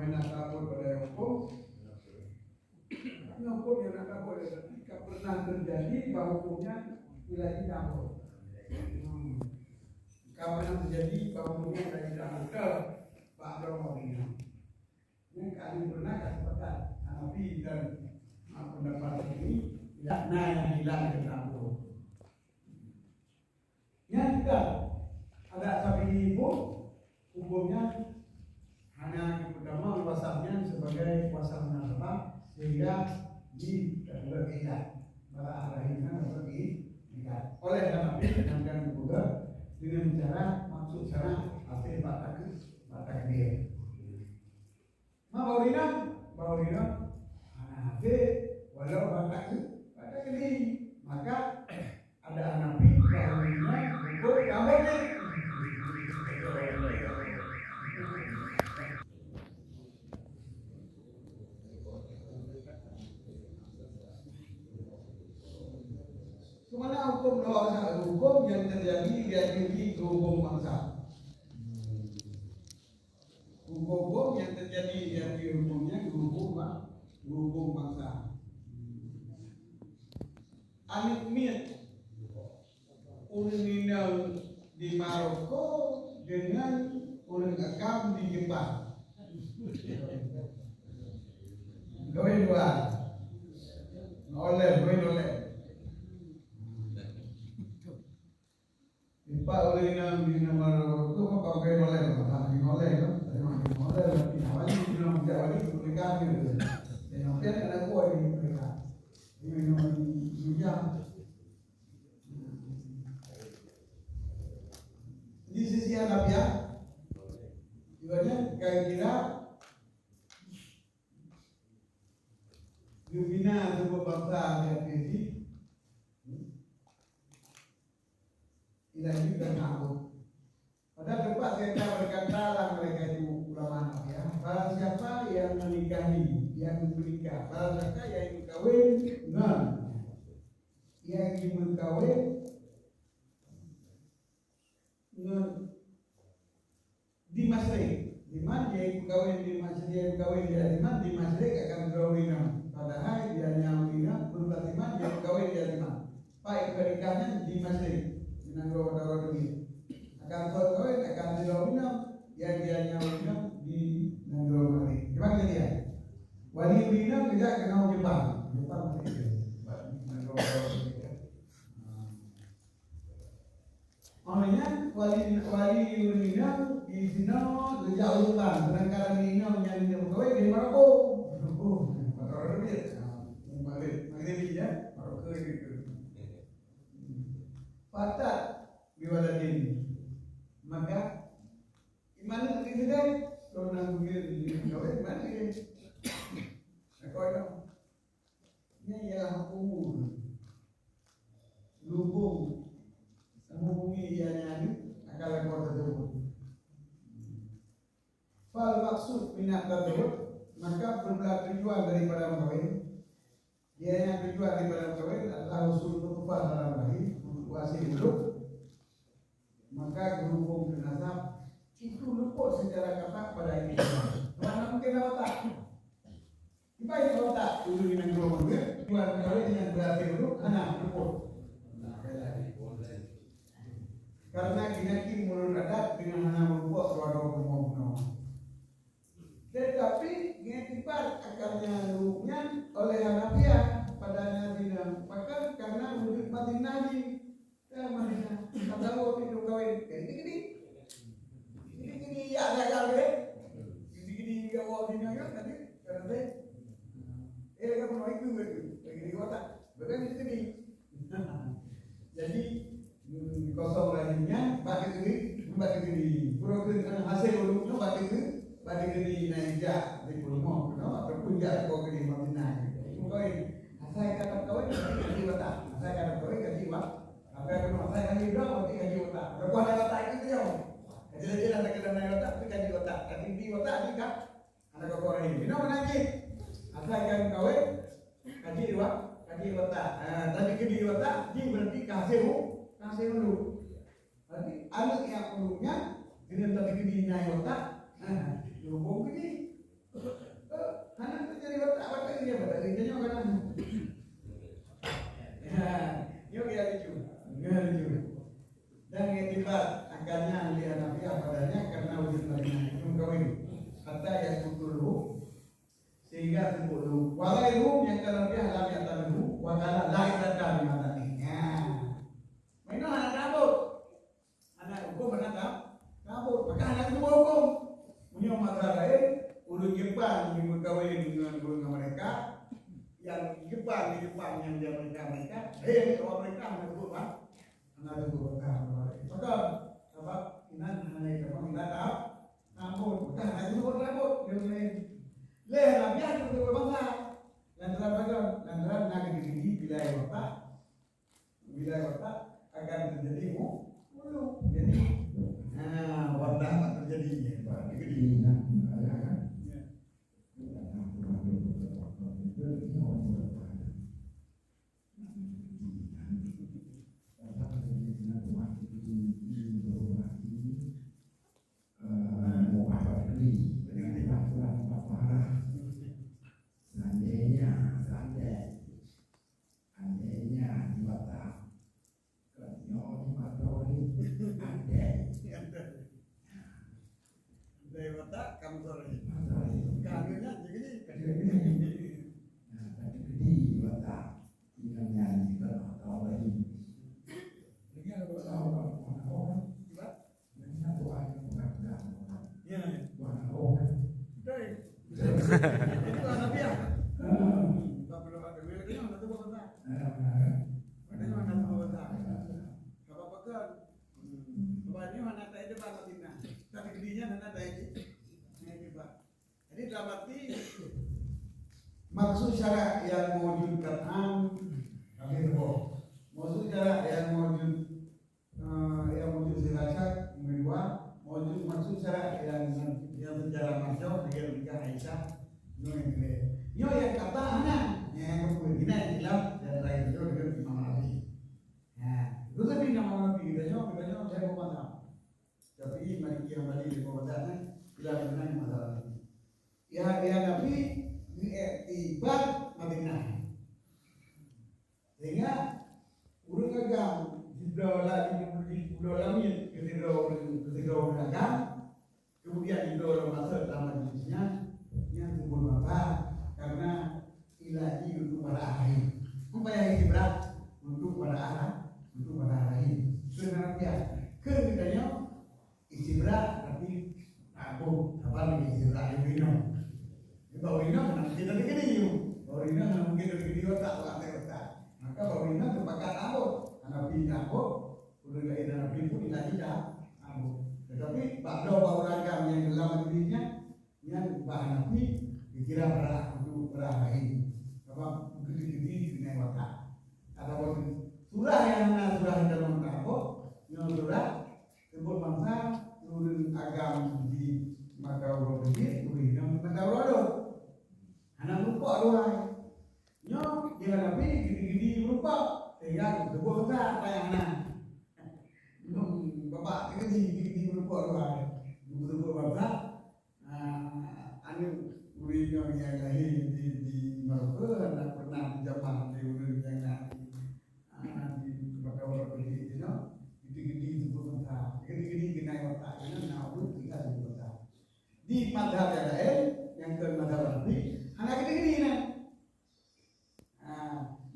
nak takut pada hukum. Hukum yang nak takut ketika pernah terjadi bahawa hukumnya tidak dicabut. Kalau pernah terjadi bahawa hukumnya tidak dicabut, Pak Jokowi ini kali pernah kesempatan Hanafi dan pendapat ini tidak naik hilang dicabut. Yang tidak ada sapi ibu hukumnya hanya pertama kuasanya sebagai kuasa munasabah sehingga berbeda malah akhirnya berbeda oleh Hanafi dan juga dengan cara maksud cara hasil batak Baurina Hanafi walau batak ini maka ada Hanafi Baurina hukum kabarnya. Semana hukum yang terjadi diakui hukum bangsa. Hukum yang terjadi diakui hukumnya hukum bangsa. Anik mit urinal di Maroko dengan urin akam di Jepang. Dua. Oleh. Pak urinal di Maroko itu kok pakai oleh kan? Tapi awalnya minum jawali publikasi gitu. Dan kemudian ada gua di mereka. Minum minyak. Di sisi Arabia, juga kira-kira dibina sebuah bangsa yang tinggi, tidak juga tahu. Pada tempat saya berkatalah mereka itu ulama ya. Barang siapa yang menikahi, yang menikah, barang siapa yang kawin, yang berkawin di masjid, di mana dia kawin di masjid, dia kawin di masjid akan kawin. Padahal dia nyawina berarti mana dia kawin di mana? Pak pernikahannya di masjid dengan dua duit. Akan kawin akan kawin yang dia nyawina di negara mana? Gimana dia? Wali bina tidak kenal Jepang. Maknanya wali Yunina di sini jauh kan, sedangkan Yunina yang diperkawin di Maroko. Maroko dia, Maghrib ya, Maroko itu. Fatat biwaladin, maka iman itu kan, kalau nak pergi diperkawin mana dia? Kau tahu? Ini ialah umur, lubung. Menghubungi ianya akal ekor tersebut. Fal maksud minat tersebut maka berbelah tujuan daripada mengkawin. Dia yang tujuan daripada mengkawin adalah usul nutfah dalam rahim wasil hidup. Maka berhubung dengan nasab itu luput secara kata pada ini. Mana mungkin otak? Baik otak dulu dengan dua tujuan mengkawin dengan berarti dulu anak luput. Karena dinaki mulut adat dengan hana merupuk suara umum. Tetapi ngetipat akarnya rupnya oleh Hanafiah padanya bina. Maka karena murid Madinah ni, Madinah kata waktu itu kawin. Gini ada kali. Gini kawin dinanya tadi karena kamu mau itu begini kota. Bukan itu ni. Jadi kosong lainnya bagi diri program hasil ulumnya bagi diri naija di pulau ataupun jatuh ke di Madinah. Mungkin saya kata kau kaji watak, saya kata kau kaji watak. Apa yang kau saya kaji dua berarti kaji watak. Kalau ada watak itu dia. Jadi ada kedalam watak itu kaji watak. Tapi di watak ni kan ada kau orang ini. Nama lagi. Asal kan kau kaji watak. Tadi kaji watak, di berarti kasih dulu. Berarti anak yang perlunya dengan tadi kedinai otak, hubung ini. Walaikum yang kalau dia lam yatalu wakala la ikrata bi matani. Mainan anak kabut. Anak hukum anak kabut. Maka anak itu hukum. Punya mata lain urut Jepang yang berkawin dengan mereka yang Jepang yang dia mereka kalau mereka anak itu anak itu maka apa inan anak itu inan kabut. Maka anak itu kabut. Leh labian itu berbangsa. Lantaran naga di wilayah kota akan terjadi mulu. Jadi, warna terjadi begini. Dewata kamu sore. Kagunya jadi itu anak dia. Tak perlu ada wilayah mana tu bapa. Mana mana tu bapa. Apa pakai? Bapa ni mana tak ada bapa tina. Tapi gedinya mana tak ada. Jadi dalam arti maksud syarat yang mewujud Quran kami tahu. Maksud syarat yang mewujud sirasat kedua, maksud syarat yang secara masuk dengan nikah Aisyah Nyo yang kata anak yang kemudian hilang dan lain itu dengan Imam Nabi. Itu tapi nama Nabi kita saya mau mana. Tapi mari kita kembali ke pembahasan bila mengenai masalah ini. Ya Nabi diiktibar Madinah. Sehingga urang agam di pulau Lamin ketika urang agam kemudian itu masuk dalam jenisnya yang kubur bapak karena ilahi untuk para ahli. Apa yang berat untuk para ahli. Sebenarnya kemudiannya istibrak tapi aku apa lagi istibrak yang minum. Bawina nanti dari gini bawina mungkin dari gini otak otak. Maka bawina terpakat aku, anak pindah aku, udah gak ada nabi pun ilahi dah aku. Tetapi pada orang yang dalam dirinya yang bahan nabi dikira berat untuk berat lain. Apa gede-gede dengan otak. Ataupun surah yang dalam aku, yang surah sebut bangsa turun agam di Makau Rodit, turun yang Makau Rodot. Anak lupa doang. Nyo dia nabi gede-gede lupa. Sehingga sebut bangsa apa yang anak. Bapak gede-gede lupa doang. Sebut bangsa anu urinya yang lahir di Maroko anak pernah zaman di urut yang di Makau Rodit itu gede-gede sebut bangsa. Gede-gede kena otak ini naudud tiga sebut bangsa. Di madhab yang lain yang ke madhab Nabi anak gede-gede ini.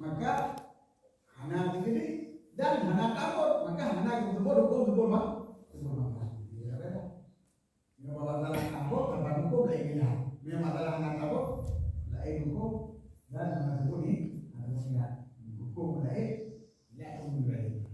Maka anak gede dan anak kabut. Maka anak hukum bang. Ya betul. Yang masalah kabut, tanpa hukum lain gila. Yang masalah anak kabut, lain hukum dan anak hukum ini ada hukum lain, hukum lain.